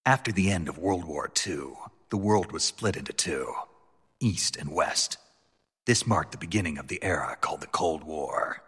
After the end of World War II, the world was split into two, East and West. This marked the beginning of the era called the Cold War.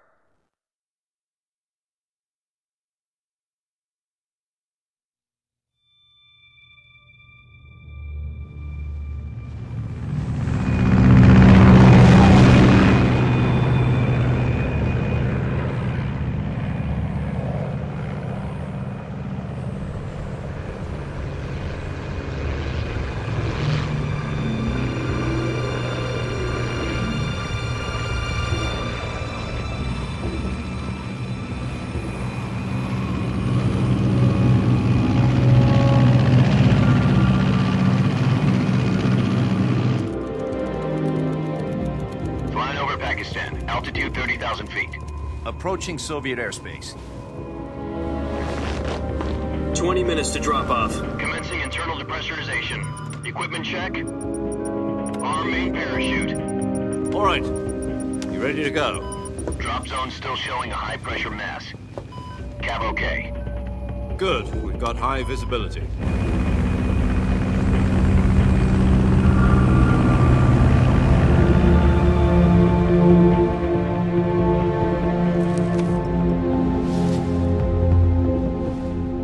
Altitude 30,000 feet. Approaching Soviet airspace. 20 minutes to drop off. Commencing internal depressurization. Equipment check. Arm main parachute. All right. You ready to go? Drop zone still showing a high pressure mass. Cav okay. Good. We've got high visibility.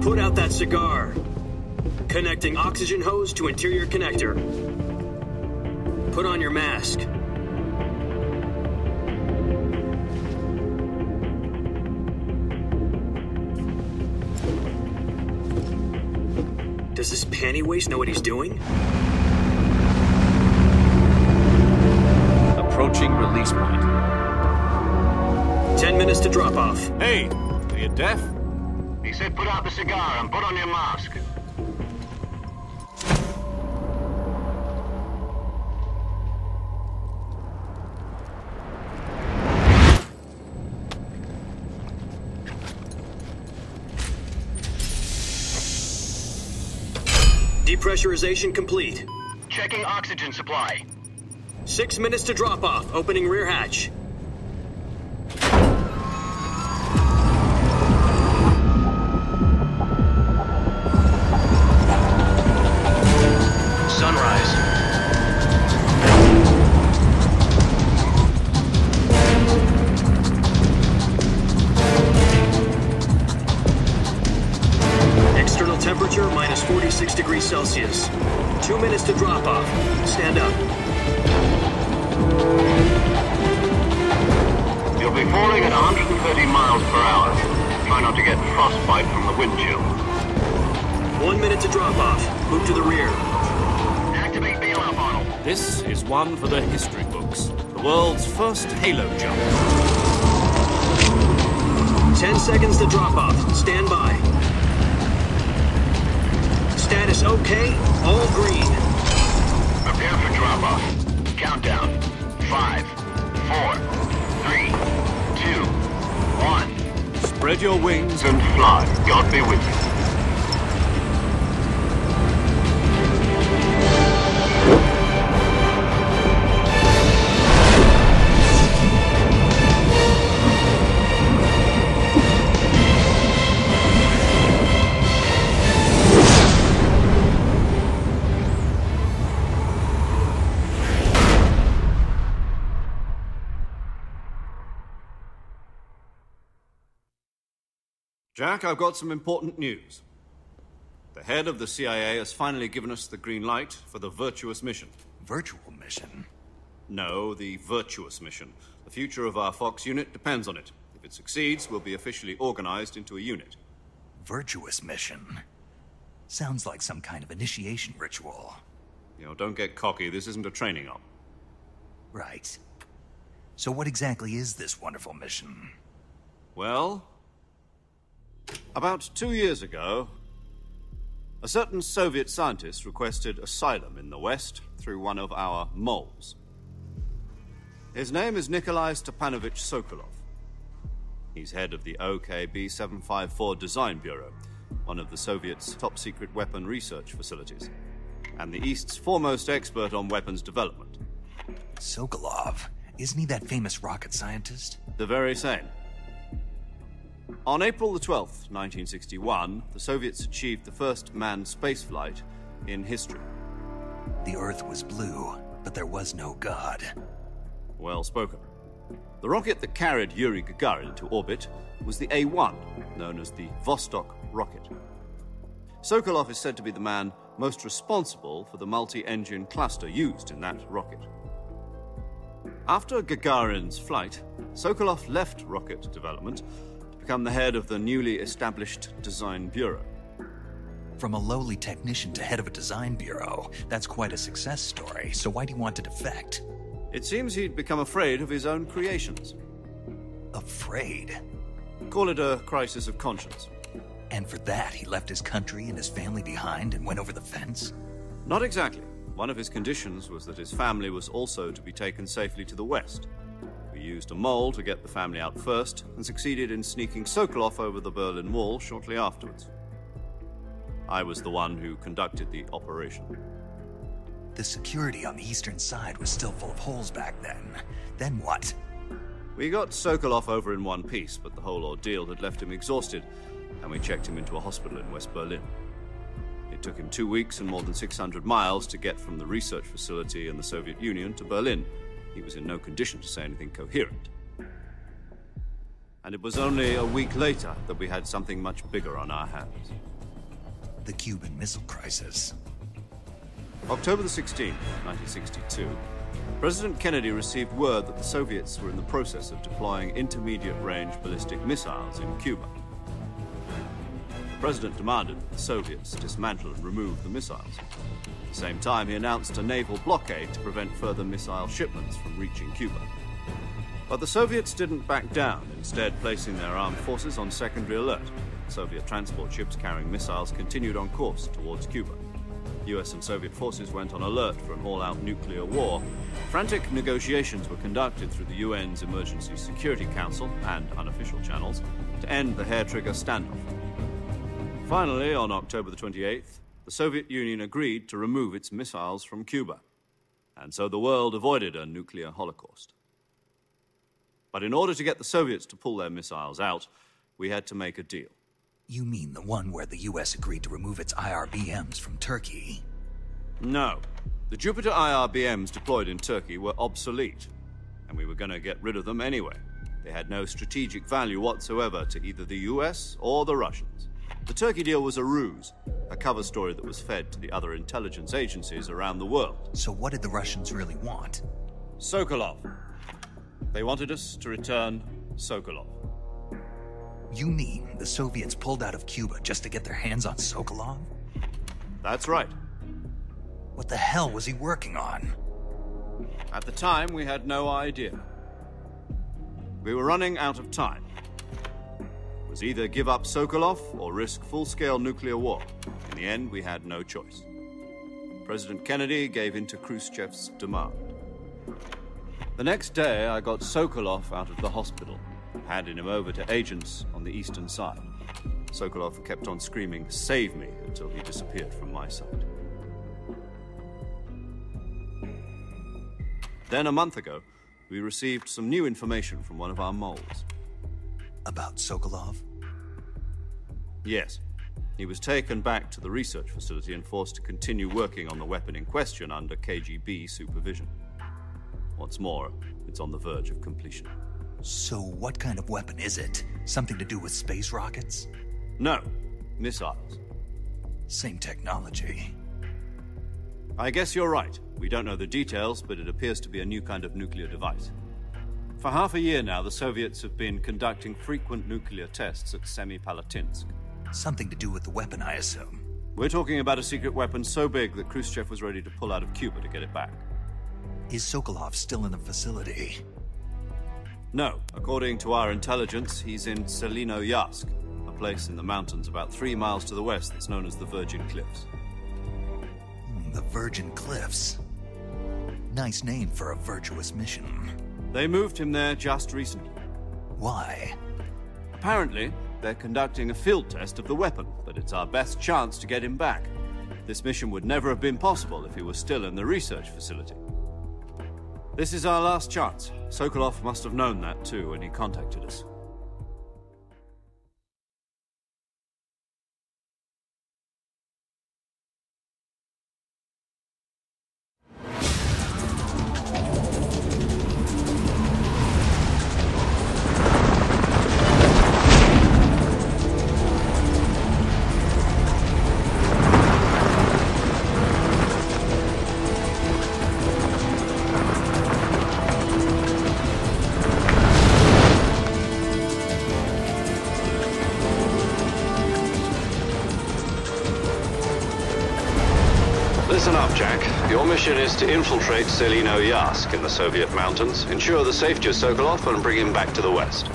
Put out that cigar. Connecting oxygen hose to interior connector. Put on your mask. Does this panty waste know what he's doing? Approaching release point. 10 minutes to drop off. Hey, are you deaf? He said put out the cigar and put on your mask. Depressurization complete. Checking oxygen supply. 6 minutes to drop off. Opening rear hatch. Sunrise. External temperature minus 46 degrees Celsius. 2 minutes to drop off. Stand up. You'll be falling at 130 miles per hour. Try not to get frostbite from the wind chill. 1 minute to drop off. Move to the rear. Activate bailout model. This is one for the history books. The world's first halo jump. 10 seconds to drop off. Stand by. Status okay. All green. Prepare for drop-off. Countdown. 5, 4, 3, 2, 1. Spread your wings And fly. God be with you. Jack, I've got some important news. The head of the CIA has finally given us the green light for the virtuous mission. Virtual mission? No, the virtuous mission. The future of our Fox unit depends on it. If it succeeds, we'll be officially organized into a unit. Virtuous mission? Sounds like some kind of initiation ritual. You know, don't get cocky. This isn't a training op. Right. So what exactly is this wonderful mission? Well, about 2 years ago, a certain Soviet scientist requested asylum in the West through one of our moles. His name is Nikolai Stepanovich Sokolov. He's head of the OKB 754 Design Bureau, one of the Soviets' top-secret weapon research facilities, and the East's foremost expert on weapons development. Sokolov? Isn't he that famous rocket scientist? The very same. On April the 12th, 1961, the Soviets achieved the first manned spaceflight in history. The Earth was blue, but there was no God. Well spoken. The rocket that carried Yuri Gagarin into orbit was the A-1, known as the Vostok rocket. Sokolov is said to be the man most responsible for the multi-engine cluster used in that rocket. After Gagarin's flight, Sokolov left rocket development to become the head of the newly established Design Bureau. From a lowly technician to head of a design bureau, that's quite a success story, so why do you want to defect? It seems he'd become afraid of his own creations. Afraid? Call it a crisis of conscience. And for that, he left his country and his family behind and went over the fence? Not exactly. One of his conditions was that his family was also to be taken safely to the west. We used a mole to get the family out first and succeeded in sneaking Sokolov over the Berlin Wall shortly afterwards. I was the one who conducted the operation. The security on the eastern side was still full of holes back then. Then what? We got Sokolov over in one piece, but the whole ordeal had left him exhausted, and we checked him into a hospital in West Berlin. It took him 2 weeks and more than 600 miles to get from the research facility in the Soviet Union to Berlin. He was in no condition to say anything coherent. And it was only a week later that we had something much bigger on our hands. The Cuban Missile Crisis. October the 16th, 1962, President Kennedy received word that the Soviets were in the process of deploying intermediate-range ballistic missiles in Cuba. The president demanded that the Soviets dismantle and remove the missiles. At the same time, he announced a naval blockade to prevent further missile shipments from reaching Cuba. But the Soviets didn't back down, instead placing their armed forces on secondary alert. Soviet transport ships carrying missiles continued on course towards Cuba. US and Soviet forces went on alert for an all-out nuclear war. Frantic negotiations were conducted through the UN's Emergency Security Council and unofficial channels to end the hair-trigger standoff. Finally, on October the 28th, the Soviet Union agreed to remove its missiles from Cuba. And so the world avoided a nuclear holocaust. But in order to get the Soviets to pull their missiles out, we had to make a deal. You mean the one where the US agreed to remove its IRBMs from Turkey? No. The Jupiter IRBMs deployed in Turkey were obsolete, and we were going to get rid of them anyway. They had no strategic value whatsoever to either the US or the Russians. The Turkey deal was a ruse, a cover story that was fed to the other intelligence agencies around the world. So what did the Russians really want? Sokolov. They wanted us to return Sokolov. You mean the Soviets pulled out of Cuba just to get their hands on Sokolov? That's right. What the hell was he working on? At the time, we had no idea. We were running out of time. It was either give up Sokolov or risk full-scale nuclear war. In the end, we had no choice. President Kennedy gave in to Khrushchev's demand. The next day, I got Sokolov out of the hospital, handing him over to agents on the eastern side. Sokolov kept on screaming, "Save me," until he disappeared from my sight. Then, a month ago, we received some new information from one of our moles. About Sokolov? Yes. He was taken back to the research facility and forced to continue working on the weapon in question under KGB supervision. What's more, it's on the verge of completion. So what kind of weapon is it? Something to do with space rockets? No, missiles. Same technology. I guess you're right. We don't know the details, but it appears to be a new kind of nuclear device. For half a year now, the Soviets have been conducting frequent nuclear tests at Semipalatinsk. Something to do with the weapon, I assume. We're talking about a secret weapon so big that Khrushchev was ready to pull out of Cuba to get it back. Is Sokolov still in the facility? No. According to our intelligence, he's in Selinoyarsk, a place in the mountains about 3 miles to the west that's known as the Virgin Cliffs. The Virgin Cliffs. Nice name for a virtuous mission. They moved him there just recently. Why? Apparently, they're conducting a field test of the weapon, but it's our best chance to get him back. This mission would never have been possible if he was still in the research facility. This is our last chance. Sokolov must have known that too when he contacted us. Listen up, Jack. Your mission is to infiltrate Selino-Yask in the Soviet mountains, ensure the safety of Sokolov, and bring him back to the West.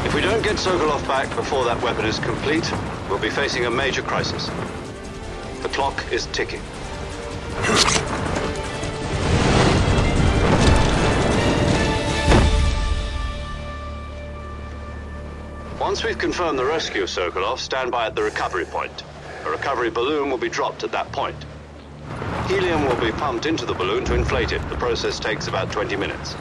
If we don't get Sokolov back before that weapon is complete, we'll be facing a major crisis. The clock is ticking. Once we've confirmed the rescue of Sokolov, stand by at the recovery point. A recovery balloon will be dropped at that point. Helium will be pumped into the balloon to inflate it. The process takes about 20 minutes.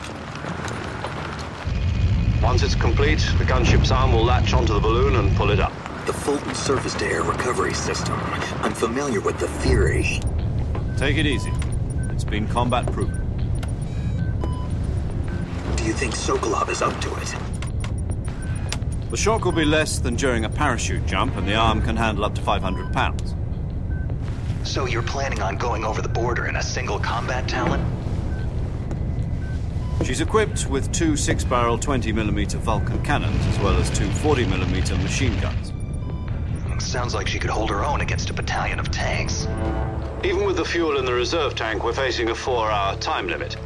Once it's complete, the gunship's arm will latch onto the balloon and pull it up. The Fulton surface-to-air recovery system. I'm familiar with the theory. Take it easy. It's been combat-proven. Do you think Sokolov is up to it? The shock will be less than during a parachute jump, and the arm can handle up to 500 pounds. So you're planning on going over the border in a single combat Talon? She's equipped with two 6-barrel 20mm Vulcan cannons, as well as two 40mm machine guns. Sounds like she could hold her own against a battalion of tanks. Even with the fuel in the reserve tank, we're facing a 4-hour time limit.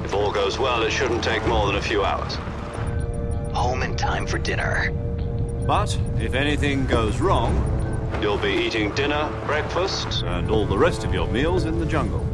If all goes well, it shouldn't take more than a few hours. Home in time for dinner. But if anything goes wrong, you'll be eating dinner, breakfast, and all the rest of your meals in the jungle.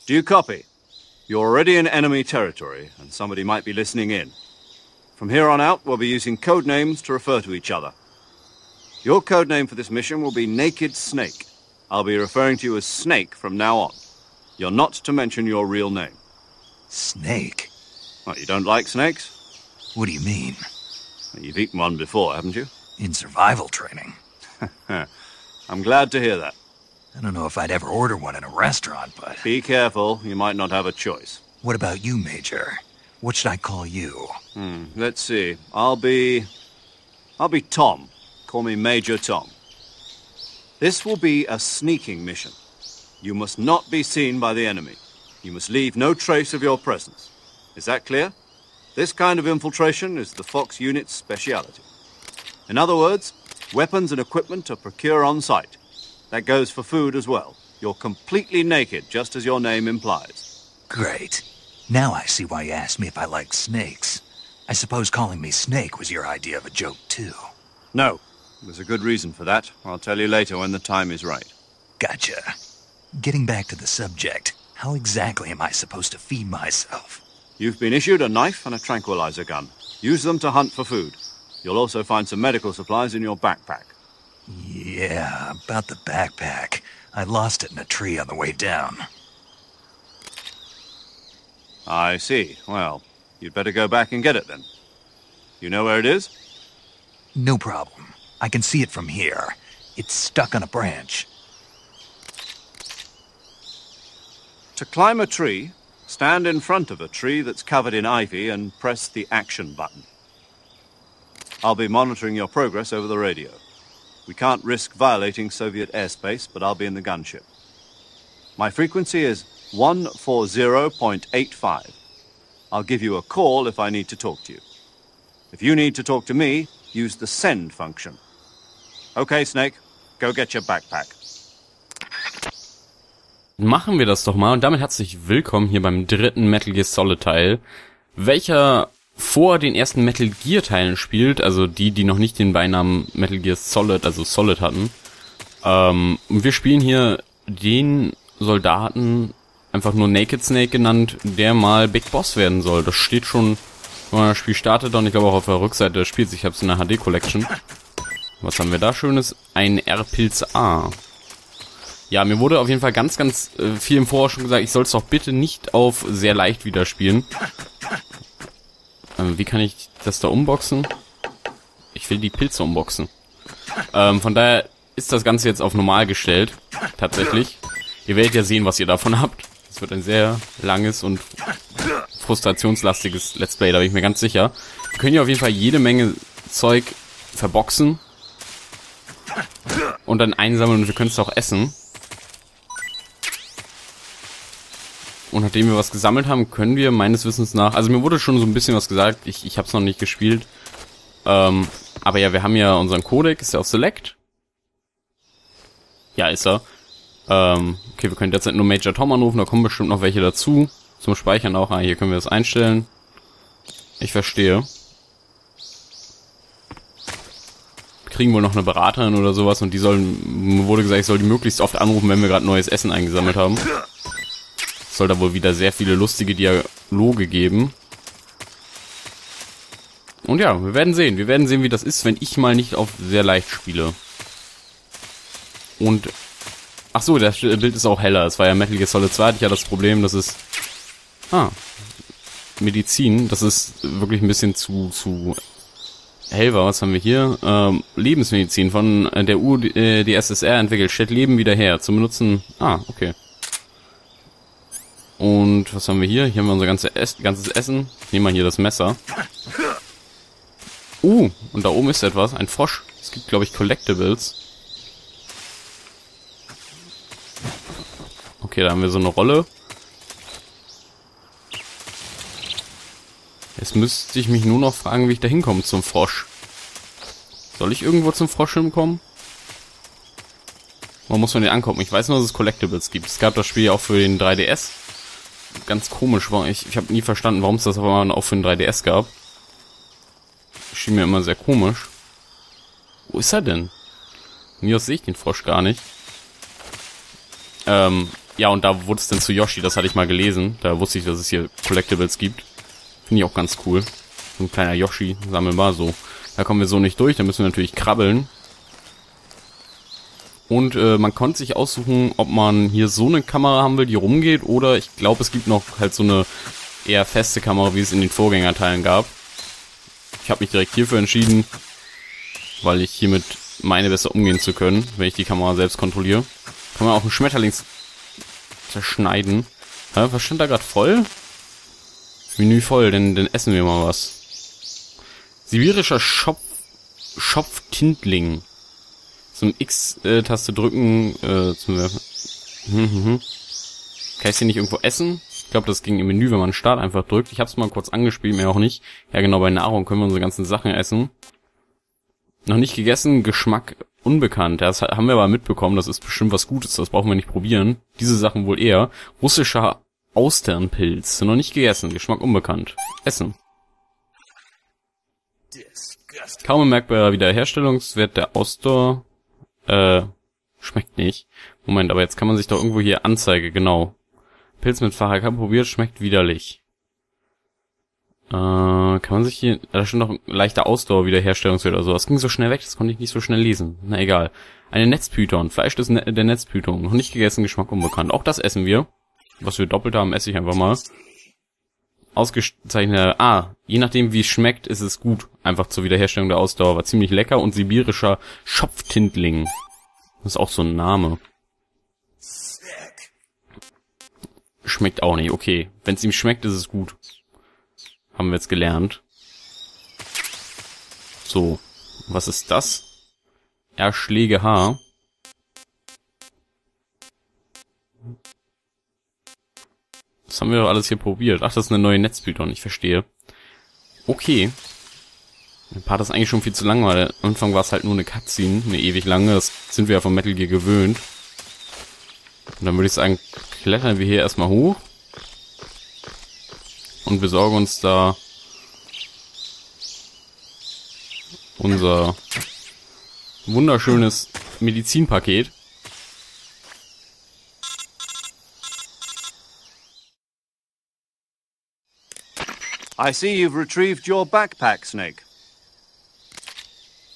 Do you copy? You're already in enemy territory, and somebody might be listening in. From here on out, we'll be using code names to refer to each other. Your code name for this mission will be Naked Snake. I'll be referring to you as Snake from now on. You're not to mention your real name. Snake? What, you don't like snakes? What do you mean? You've eaten one before, haven't you? In survival training. I'm glad to hear that. I don't know if I'd ever order one in a restaurant, but... Be careful, you might not have a choice. What about you, Major? What should I call you? Let's see. I'll be Tom. Call me Major Tom. This will be a sneaking mission. You must not be seen by the enemy. You must leave no trace of your presence. Is that clear? This kind of infiltration is the Fox unit's speciality. In other words, weapons and equipment are procured on site. That goes for food as well. You're completely naked, just as your name implies. Great. Now I see why you asked me if I like snakes. I suppose calling me Snake was your idea of a joke, too. No. There's a good reason for that. I'll tell you later when the time is right. Gotcha. Getting back to the subject, how exactly am I supposed to feed myself? You've been issued a knife and a tranquilizer gun. Use them to hunt for food. You'll also find some medical supplies in your backpack. Yeah, about the backpack. I lost it in a tree on the way down. I see. Well, you'd better go back and get it then. You know where it is? No problem. I can see it from here. It's stuck on a branch. To climb a tree, stand in front of a tree that's covered in ivy and press the action button. I'll be monitoring your progress over the radio. We can't risk violating Soviet airspace, but I'll be in the gunship. My frequency is 140.85. I'll give you a call if I need to talk to you. If you need to talk to me, use the send function. Okay, Snake, go get your backpack. Machen wir das doch mal und damit herzlich willkommen hier beim dritten Metal Gear Solid Teil, welcher vor den ersten Metal Gear Teilen spielt, also die noch nicht den Beinamen Metal Gear Solid, also Solid hatten. Und wir spielen hier den Soldaten, einfach nur Naked Snake genannt, der mal Big Boss werden soll. Das steht schon, wenn man das Spiel startet, und ich glaube auch auf der Rückseite des Spiels. Ich habe es in der HD Collection. Was haben wir da Schönes? Ein R-Pilz A. Ja, mir wurde auf jeden Fall ganz viel im Voraus schon gesagt, ich soll es doch bitte nicht auf sehr leicht wieder spielen. Wie kann ich das da unboxen? Ich will die Pilze unboxen. Von daher ist das Ganze jetzt auf normal gestellt. Tatsächlich. Ihr werdet ja sehen, was ihr davon habt. Es wird ein sehr langes und frustrationslastiges Let's Play, da bin ich mir ganz sicher. Wir können ja auf jeden Fall jede Menge Zeug verboxen. Und dann einsammeln und wir können es auch essen. Und nachdem wir was gesammelt haben, können wir meines Wissens nach... Also mir wurde schon so ein bisschen was gesagt, ich habe es noch nicht gespielt. Aber ja, wir haben ja unseren Codec, ist der auf Select? Ja, ist er. Okay, wir können derzeit nur Major Tom anrufen, da kommen bestimmt noch welche dazu. Zum Speichern auch. Hier können wir das einstellen. Ich verstehe. Wir kriegen wohl noch eine Beraterin oder sowas und mir wurde gesagt, ich soll die möglichst oft anrufen, wenn wir gerade neues Essen eingesammelt haben. Es soll da wohl wieder sehr viele lustige Dialoge geben. Und ja, wir werden sehen. Wir werden sehen, wie das ist, wenn ich mal nicht auf sehr leicht spiele. Und... Ach so, das Bild ist auch heller. Es war ja Metal Gear Solid 2, hatte ich ja das Problem, dass es... Medizin, das ist wirklich ein bisschen zu hell war. Was haben wir hier? Lebensmedizin von der UdSSR entwickelt. Stellt Leben wieder her. Zum Benutzen... okay. Und was haben wir hier? Hier haben wir unser ganzes Essen. Ich nehme mal hier das Messer. Und da oben ist etwas. Ein Frosch. Es gibt, glaube ich, Collectibles. Okay, da haben wir so eine Rolle. Jetzt müsste ich mich nur noch fragen, wie ich da hinkomme zum Frosch. Soll ich irgendwo zum Frosch hinkommen? Wo muss man den angucken? Ich weiß nur, dass es Collectibles gibt. Es gab das Spiel ja auch für den 3DS. Ganz komisch. Ich habe nie verstanden, warum es das aber auch für den 3DS gab. Schien mir immer sehr komisch. Wo ist er denn? Mir aus sehe ich den Frosch gar nicht. Ja, und da wurde es dann zu Yoshi, das hatte ich mal gelesen. Da wusste ich, dass es hier Collectibles gibt. Finde ich auch ganz cool. So ein kleiner Yoshi, sammelbar so. Da kommen wir so nicht durch, da müssen wir natürlich krabbeln. Und man konnte sich aussuchen, ob man hier so eine Kamera haben will, die rumgeht, oder ich glaube, es gibt noch halt so eine eher feste Kamera, wie es in den Vorgängerteilen gab. Ich habe mich direkt hierfür entschieden, weil ich hiermit meine, besser umgehen zu können, wenn ich die Kamera selbst kontrolliere. Kann man auch einen Schmetterling zerschneiden. Was stand da gerade voll? Menü voll, denn essen wir mal was. Sibirischer Schopftintling. Zum X-Taste drücken, zum Werfen. Kann ich sie nicht irgendwo essen? Ich glaube, das ging im Menü, wenn man Start einfach drückt. Ich habe es mal kurz angespielt, mehr auch nicht. Ja genau, bei Nahrung können wir unsere ganzen Sachen essen. Noch nicht gegessen, Geschmack unbekannt. Das haben wir aber mitbekommen, das ist bestimmt was Gutes, das brauchen wir nicht probieren. Diese Sachen wohl eher. Russischer Austernpilz. Noch nicht gegessen, Geschmack unbekannt. Essen. Kaum bemerkbarer Wiederherstellungswert der Auster. Schmeckt nicht. Moment, aber jetzt kann man sich doch irgendwo hier Anzeige, genau. Pilz mit Fahrrad probiert, schmeckt widerlich. Kann man sich hier... Da stand noch ein leichter Ausdauer-Wiederherstellungswert oder so. Das ging so schnell weg, das konnte ich nicht so schnell lesen. Na egal. Eine Netzpython. Fleisch der Netzpython. Noch nicht gegessen, Geschmack unbekannt. Auch das essen wir. Was wir doppelt haben, esse ich einfach mal. Ausgezeichnete, je nachdem wie es schmeckt, ist es gut. Einfach zur Wiederherstellung der Ausdauer. War ziemlich lecker. Und sibirischer Schopftintling. Das ist auch so ein Name. Schmeckt auch nicht, okay. Wenn es ihm schmeckt, ist es gut. Haben wir jetzt gelernt. So, was ist das? Erschläge Haar. Was haben wir doch alles hier probiert? Ach, das ist eine neue Netzbildung, ich verstehe. Okay. Der Part ist eigentlich schon viel zu lang, weil am Anfang war es halt nur eine Cutscene, eine ewig lange. Das sind wir ja von Metal Gear gewöhnt. Und dann würde ich sagen, klettern wir hier erstmal hoch. Und besorgen uns da unser wunderschönes Medizinpaket. I see you've retrieved your backpack, Snake.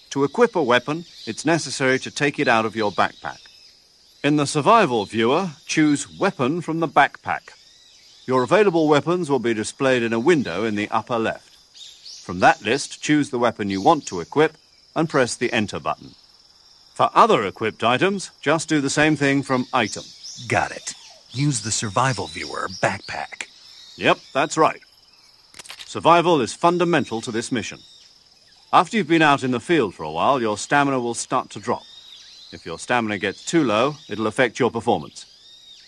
To equip a weapon, it's necessary to take it out of your backpack. In the survival viewer, choose Weapon from the backpack. Your available weapons will be displayed in a window in the upper left. From that list, choose the weapon you want to equip and press the Enter button. For other equipped items, just do the same thing from Item. Got it. Use the survival viewer backpack. Yep, that's right. Survival is fundamental to this mission. After you've been out in the field for a while, your stamina will start to drop. If your stamina gets too low, it'll affect your performance.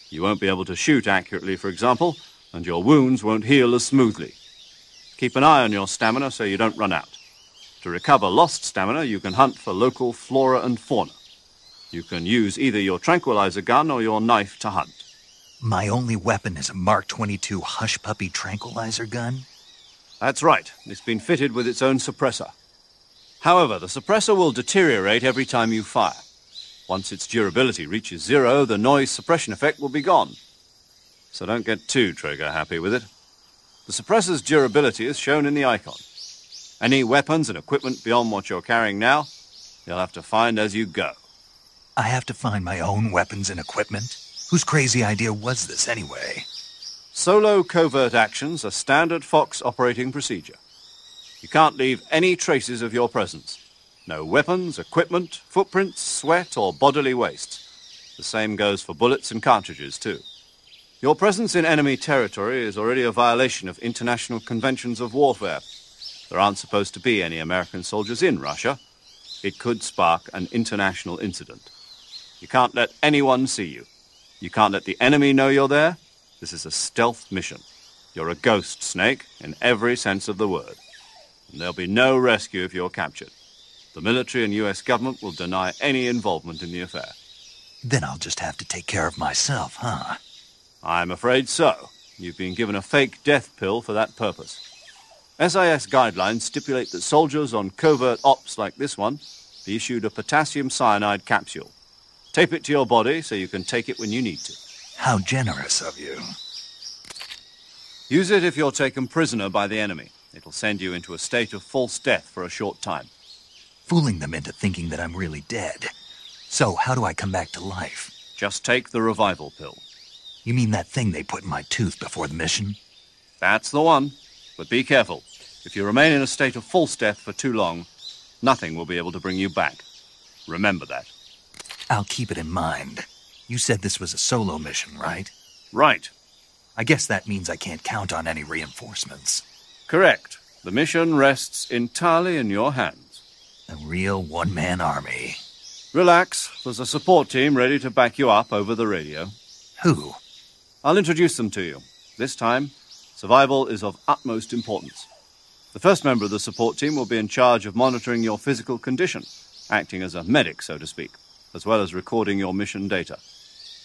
You won't be able to shoot accurately, for example, and your wounds won't heal as smoothly. Keep an eye on your stamina so you don't run out. To recover lost stamina, you can hunt for local flora and fauna. You can use either your tranquilizer gun or your knife to hunt. My only weapon is a Mark 22 Hush Puppy tranquilizer gun? That's right. It's been fitted with its own suppressor. However, the suppressor will deteriorate every time you fire. Once its durability reaches 0, the noise suppression effect will be gone. So don't get too trigger-happy with it. The suppressor's durability is shown in the icon. Any weapons and equipment beyond what you're carrying now, you'll have to find as you go. I have to find my own weapons and equipment? Whose crazy idea was this anyway? Solo covert actions are standard Fox operating procedure. You can't leave any traces of your presence. No weapons, equipment, footprints, sweat, or bodily waste. The same goes for bullets and cartridges, too. Your presence in enemy territory is already a violation of international conventions of warfare. There aren't supposed to be any American soldiers in Russia. It could spark an international incident. You can't let anyone see you. You can't let the enemy know you're there. This is a stealth mission. You're a ghost, Snake, in every sense of the word. And there'll be no rescue if you're captured. The military and US government will deny any involvement in the affair. Then I'll just have to take care of myself, huh? I'm afraid so. You've been given a fake death pill for that purpose. SIS guidelines stipulate that soldiers on covert ops like this one be issued a potassium cyanide capsule. Tape it to your body so you can take it when you need to. How generous of you. Use it if you're taken prisoner by the enemy. It'll send you into a state of false death for a short time. Fooling them into thinking that I'm really dead. So, how do I come back to life? Just take the revival pill. You mean that thing they put in my tooth before the mission? That's the one. But be careful. If you remain in a state of false death for too long, nothing will be able to bring you back. Remember that. I'll keep it in mind. You said this was a solo mission, right? Right. I guess that means I can't count on any reinforcements. Correct. The mission rests entirely in your hands. A real one-man army. Relax. There's a support team ready to back you up over the radio. Who? I'll introduce them to you. This time, survival is of utmost importance. The first member of the support team will be in charge of monitoring your physical condition, acting as a medic, so to speak, as well as recording your mission data.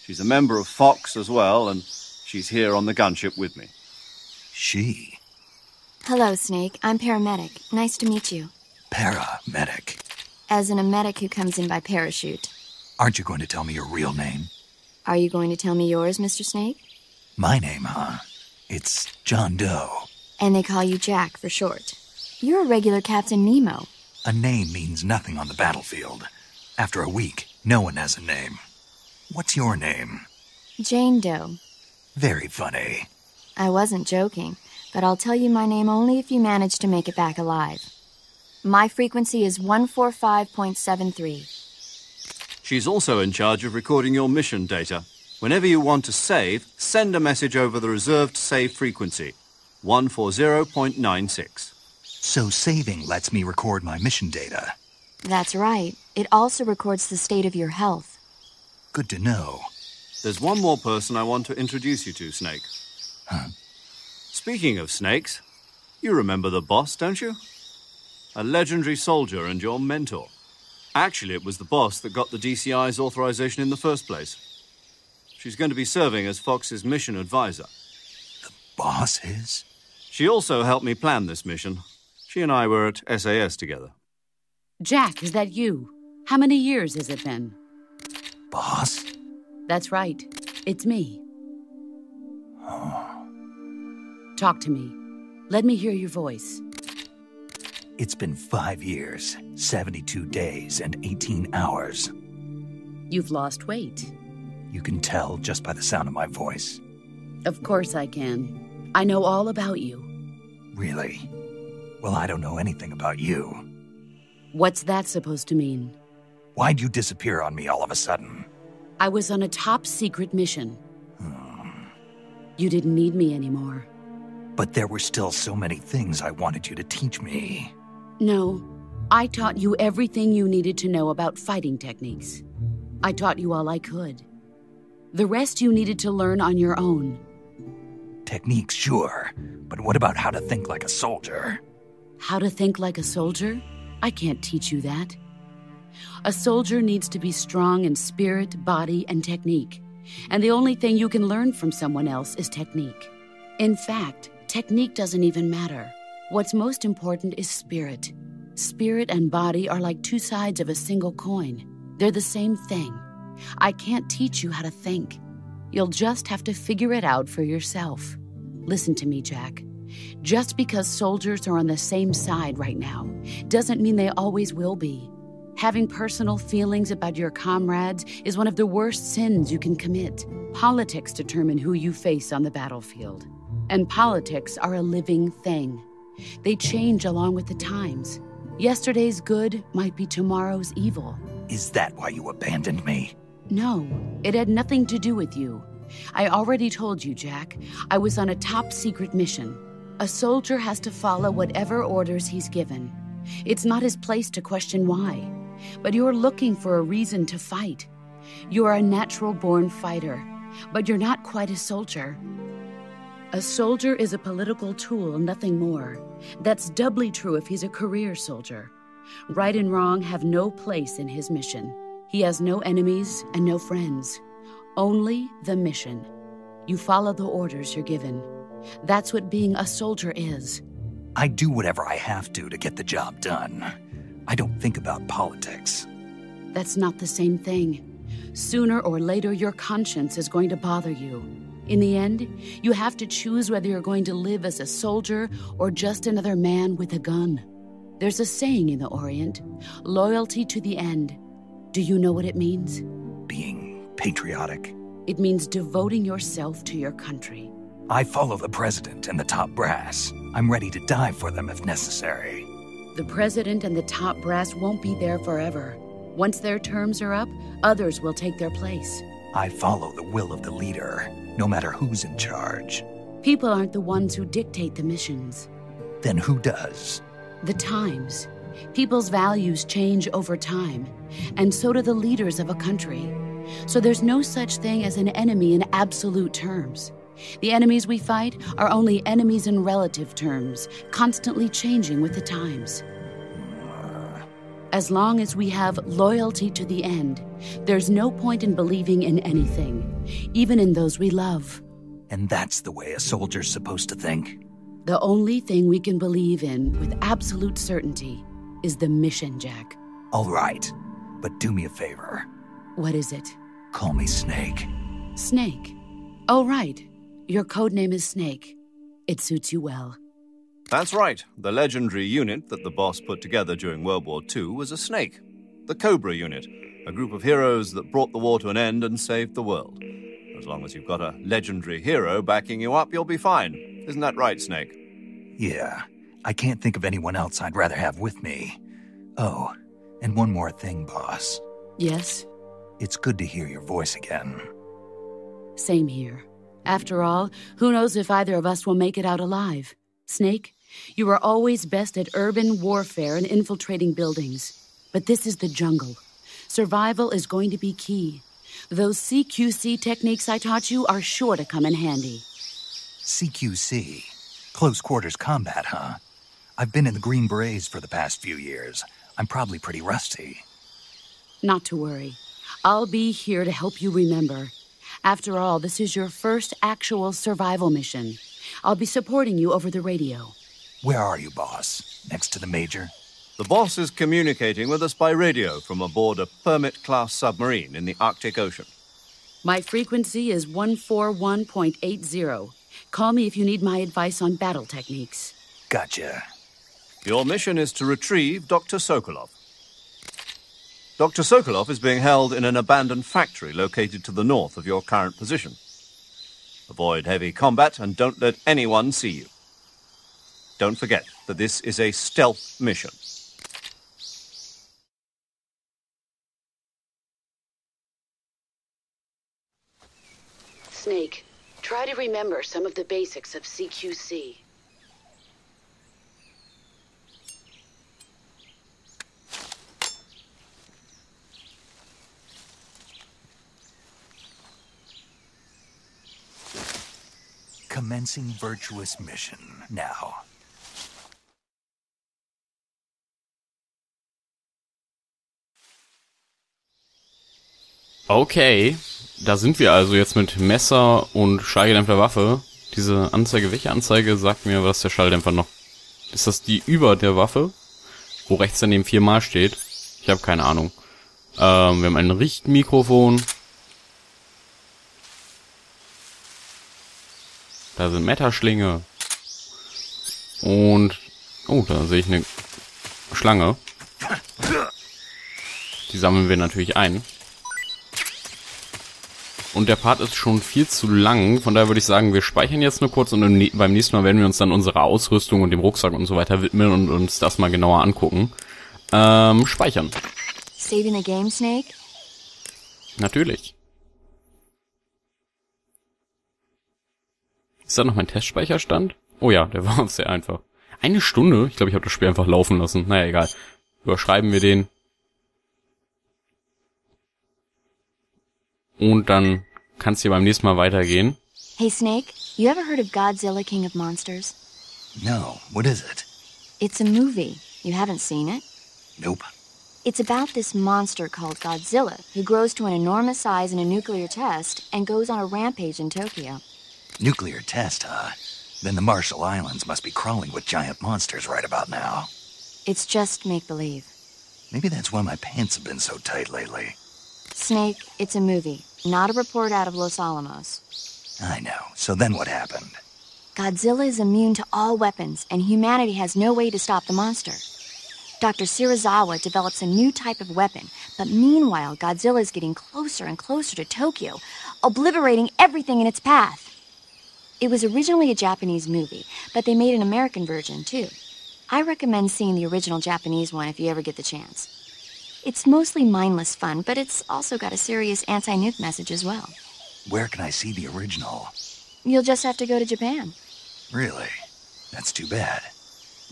She's a member of Fox as well, and she's here on the gunship with me. She? Hello, Snake. I'm paramedic. Nice to meet you. Paramedic. As in a medic who comes in by parachute. Aren't you going to tell me your real name? Are you going to tell me yours, Mr. Snake? My name, huh? It's John Doe. And they call you Jack for short. You're a regular Captain Nemo. A name means nothing on the battlefield. After a week, no one has a name. What's your name? Jane Doe. Very funny. I wasn't joking. but I'll tell you my name only if you manage to make it back alive. My frequency is 145.73. She's also in charge of recording your mission data. Whenever you want to save, send a message over the reserved save frequency, 140.96. So saving lets me record my mission data. That's right. It also records the state of your health. Good to know. There's one more person I want to introduce you to, Snake. Huh? Speaking of snakes, you remember the boss, don't you? A legendary soldier and your mentor. Actually, it was the boss that got the DCI's authorization in the first place. She's going to be serving as Fox's mission advisor. The boss is? She also helped me plan this mission. She and I were at SAS together. Jack, is that you? How many years has it been? Boss? That's right. It's me. Oh. Talk to me. Let me hear your voice. It's been 5 years, 72 days, and 18 hours. You've lost weight. You can tell just by the sound of my voice. Of course I can. I know all about you. Really? Well, I don't know anything about you. What's that supposed to mean? Why'd you disappear on me all of a sudden? I was on a top-secret mission. You didn't need me anymore. But there were still so many things I wanted you to teach me. No, I taught you everything you needed to know about fighting techniques. I taught you all I could. The rest you needed to learn on your own. Techniques, sure. But what about how to think like a soldier? How to think like a soldier? I can't teach you that. A soldier needs to be strong in spirit, body, and technique. And the only thing you can learn from someone else is technique. In fact, technique doesn't even matter. What's most important is spirit. Spirit and body are like two sides of a single coin. They're the same thing. I can't teach you how to think. You'll just have to figure it out for yourself. Listen to me, Jack. Just because soldiers are on the same side right now doesn't mean they always will be. Having personal feelings about your comrades is one of the worst sins you can commit. Politics determine who you face on the battlefield. And politics are a living thing. They change along with the times. Yesterday's good might be tomorrow's evil. Is that why you abandoned me? No, it had nothing to do with you. I already told you, Jack. I was on a top-secret mission. A soldier has to follow whatever orders he's given. It's not his place to question why. But you're looking for a reason to fight. You're a natural-born fighter, but you're not quite a soldier. A soldier is a political tool, nothing more. That's doubly true if he's a career soldier. Right and wrong have no place in his mission. He has no enemies and no friends. Only the mission. You follow the orders you're given. That's what being a soldier is. I do whatever I have to get the job done. I don't think about politics. That's not the same thing. Sooner or later, your conscience is going to bother you. In the end, you have to choose whether you're going to live as a soldier or just another man with a gun. There's a saying in the Orient, loyalty to the end. Do you know what it means? Being patriotic. It means devoting yourself to your country. I follow the president and the top brass. I'm ready to die for them if necessary. The president and the top brass won't be there forever. Once their terms are up, others will take their place. I follow the will of the leader, no matter who's in charge. People aren't the ones who dictate the missions. Then who does? The times. People's values change over time, and so do the leaders of a country. So there's no such thing as an enemy in absolute terms. The enemies we fight are only enemies in relative terms, constantly changing with the times. As long as we have loyalty to the end, there's no point in believing in anything, even in those we love. And that's the way a soldier's supposed to think? The only thing we can believe in with absolute certainty is the mission, Jack. All right, but do me a favor. What is it? Call me Snake. Snake? Oh, right. Your codename is Snake. It suits you well. That's right. The legendary unit that the boss put together during World War II was a snake. The Cobra unit, a group of heroes that brought the war to an end and saved the world. As long as you've got a legendary hero backing you up, you'll be fine. Isn't that right, Snake? Yeah, I can't think of anyone else I'd rather have with me. Oh, and one more thing, boss. Yes? It's good to hear your voice again. Same here. After all, who knows if either of us will make it out alive? Snake, you are always best at urban warfare and infiltrating buildings. But this is the jungle. Survival is going to be key. Those CQC techniques I taught you are sure to come in handy. CQC? Close quarters combat, huh? I've been in the Green Berets for the past few years. I'm probably pretty rusty. Not to worry. I'll be here to help you remember. After all, this is your first actual survival mission. I'll be supporting you over the radio. Where are you, boss? Next to the Major? The boss is communicating with us by radio from aboard a Permit-class submarine in the Arctic Ocean. My frequency is 141.80. Call me if you need my advice on battle techniques. Gotcha. Your mission is to retrieve Dr. Sokolov. Dr. Sokolov is being held in an abandoned factory located to the north of your current position. Avoid heavy combat and don't let anyone see you. Don't forget that this is a stealth mission. Snake, try to remember some of the basics of CQC. Commencing virtuous mission now. Okay, da sind wir also jetzt mit Messer und Schalldämpfer Waffe. Diese Anzeige, welche Anzeige sagt mir, was der Schalldämpfer noch? Ist das die über der Waffe? Wo rechts daneben 4-mal steht? Ich habe keine Ahnung. Wir haben ein Richtmikrofon. Da sind Metaschlinge. Und... oh, da sehe ich eine Schlange. Die sammeln wir natürlich ein. Und der Part ist schon viel zu lang. Von daher würde ich sagen, wir speichern jetzt nur kurz. Und beim nächsten Mal werden wir uns dann unserer Ausrüstung und dem Rucksack und so weiter widmen und uns das mal genauer angucken. Speichern. Saving the game, Snake? Natürlich. Ist da noch mein Testspeicherstand? Oh ja, der war sehr einfach. 1 Stunde? Ich glaube, ich habe das Spiel einfach laufen lassen. Naja, egal. Überschreiben wir den. Und dann kann es hier beim nächsten Mal weitergehen. Hey, Snake, you ever heard of Godzilla, King of Monsters? No, what is it? It's a movie. You haven't seen it? Nope. It's about this monster called Godzilla, who grows to an enormous size in a nuclear test and goes on a rampage in Tokyo. Nuclear test, huh? Then the Marshall Islands must be crawling with giant monsters right about now. It's just make-believe. Maybe that's why my pants have been so tight lately. Snake, it's a movie, not a report out of Los Alamos. I know. So then what happened? Godzilla is immune to all weapons, and humanity has no way to stop the monster. Dr. Shirazawa develops a new type of weapon, but meanwhile, Godzilla is getting closer and closer to Tokyo, obliterating everything in its path. It was originally a Japanese movie, but they made an American version, too. I recommend seeing the original Japanese one if you ever get the chance. It's mostly mindless fun, but it's also got a serious anti-nuke message as well. Where can I see the original? You'll just have to go to Japan. Really? That's too bad.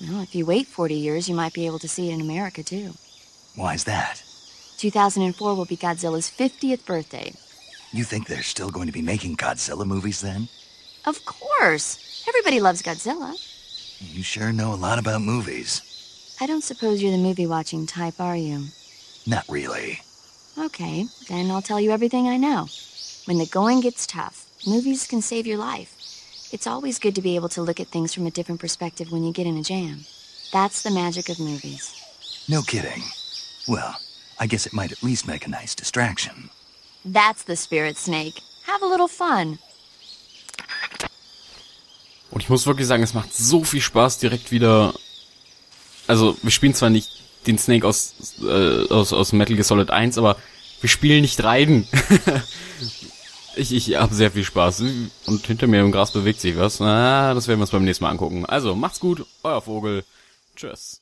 Well, if you wait 40 years, you might be able to see it in America, too. Why's that? 2004 will be Godzilla's 50th birthday. You think they're still going to be making Godzilla movies then? Of course. Everybody loves Godzilla. You sure know a lot about movies. I don't suppose you're the movie-watching type, are you? Not really. Okay, then I'll tell you everything I know. When the going gets tough, movies can save your life. It's always good to be able to look at things from a different perspective when you get in a jam. That's the magic of movies. No kidding. Well, I guess it might at least make a nice distraction. That's the spirit, Snake. Have a little fun. Und ich muss wirklich sagen, es macht so viel Spaß direkt wieder. Also, wir spielen zwar nicht den Snake aus Metal Gear Solid 1, aber wir spielen nicht Raiden. Ich habe sehr viel Spaß. Und hinter mir im Gras bewegt sich was. Das werden wir uns beim nächsten Mal angucken. Also, macht's gut, euer Vogel. Tschüss.